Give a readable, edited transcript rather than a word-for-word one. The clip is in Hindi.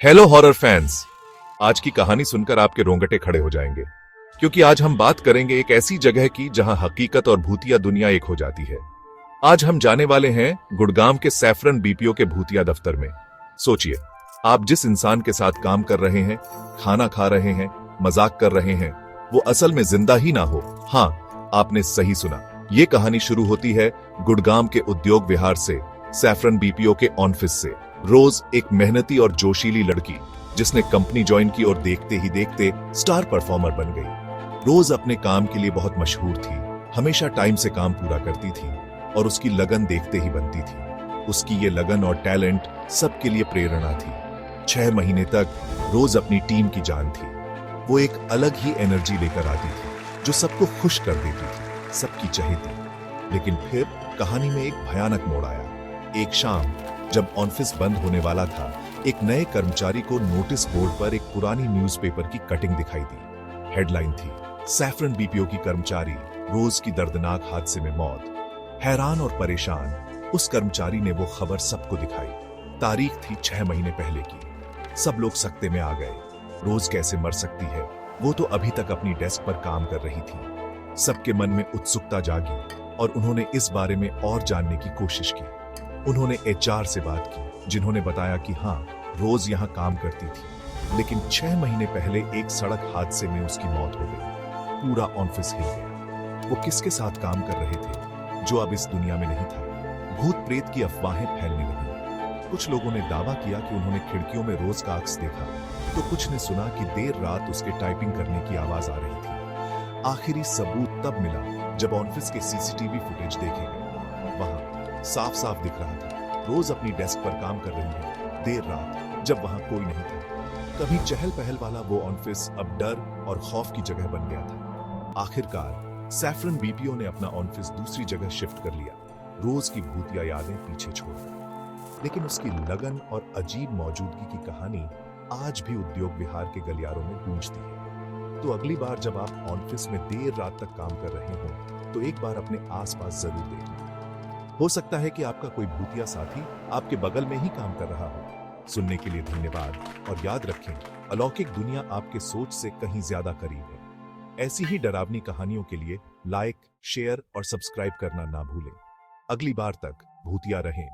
Hello horror fans. आज की कहानी सुनकर आपके रोंगटे खड़े हो जाएंगे, क्योंकि आज हम बात करेंगे एक ऐसी जगह की जहां हकीकत और भूतिया दुनिया एक हो जाती है। आज हम जाने वाले हैं गुड़गांव के सैफरन बीपीओ के भूतिया दफ्तर में। सोचिए, आप जिस इंसान के साथ काम कर रहे हैं, खाना खा रहे हैं, मजाक कर रहे हैं, वो असल में जिंदा ही ना हो। हाँ, आपने सही सुना। ये कहानी शुरू होती है गुड़गांव के उद्योग विहार से, सैफरन बीपीओ के ऑफिस से। रोज एक मेहनती और जोशीली लड़की, जिसने कंपनी ज्वाइन की और देखते ही देखते स्टार परफॉर्मर बन गई। रोज अपने काम के लिए बहुत मशहूर थी, हमेशा टाइम से काम पूरा करती थी और उसकी लगन देखते ही बनती थी। उसकी ये लगन और टैलेंट सबके लिए प्रेरणा थी। 6 महीने तक रोज अपनी टीम की जान थी। वो एक अलग ही एनर्जी लेकर आती थी जो सबको खुश कर देती थी, सबकी चहेती। लेकिन फिर कहानी में एक भयानक मोड़ आया। एक शाम जब ऑफिस बंद होने वाला था, एक नए कर्मचारी को नोटिस बोर्ड पर एक पुरानी न्यूज़पेपर की कटिंग दिखाई दी। हेडलाइन थी, सैफरन बीपीओ की कर्मचारी रोज की दर्दनाक हादसे में मौत। हैरान और परेशान उस कर्मचारी ने वो खबर सबको दिखाई। तारीख थी 6 महीने पहले की। सब लोग सकते में आ गए। रोज कैसे मर सकती है? वो तो अभी तक अपनी डेस्क पर काम कर रही थी। सबके मन में उत्सुकता जागी और उन्होंने इस बारे में और जानने की कोशिश की। उन्होंने एचआर से बात की, जिन्होंने बताया कि हाँ, रोज यहाँ काम करती थी, लेकिन 6 महीने पहले एक सड़क हादसे में उसकी मौत हो गई। पूरा ऑफिस हिल गया। वो किसके साथ काम कर रहे थे जो अब इस दुनिया में नहीं था? भूत प्रेत की अफवाहें फैलने लगी। कुछ लोगों ने दावा किया कि उन्होंने खिड़कियों में रोज का अक्स देखा, तो कुछ ने सुना कि देर रात उसके टाइपिंग करने की आवाज आ रही थी। आखिरी सबूत तब मिला जब ऑफिस के सीसीटीवी फुटेज देखे गए। वहां साफ साफ दिख रहा था, रोज अपनी डेस्क पर काम कर रही है, देर रात, जब वहां कोई नहीं था। कभी चहल पहल वाला वो ऑफिस अब डर और खौफ की जगह बन गया था। आखिरकार सैफरन बीपीओ ने अपना ऑफिस दूसरी जगह शिफ्ट कर लिया, रोज की भूतिया यादें पीछे छोड़कर। लेकिन उसकी लगन और अजीब मौजूदगी की कहानी आज भी उद्योग विहार के गलियारों में गूंजती है। तो अगली बार जब आप ऑफिस में देर रात तक काम कर रहे हो, तो एक बार अपने आसपास जरूर देखें। हो सकता है कि आपका कोई भूतिया साथी आपके बगल में ही काम कर रहा हो। सुनने के लिए धन्यवाद, और याद रखें, अलौकिक दुनिया आपके सोच से कहीं ज्यादा करीब है। ऐसी ही डरावनी कहानियों के लिए लाइक, शेयर और सब्सक्राइब करना ना भूलें। अगली बार तक भूतिया रहें।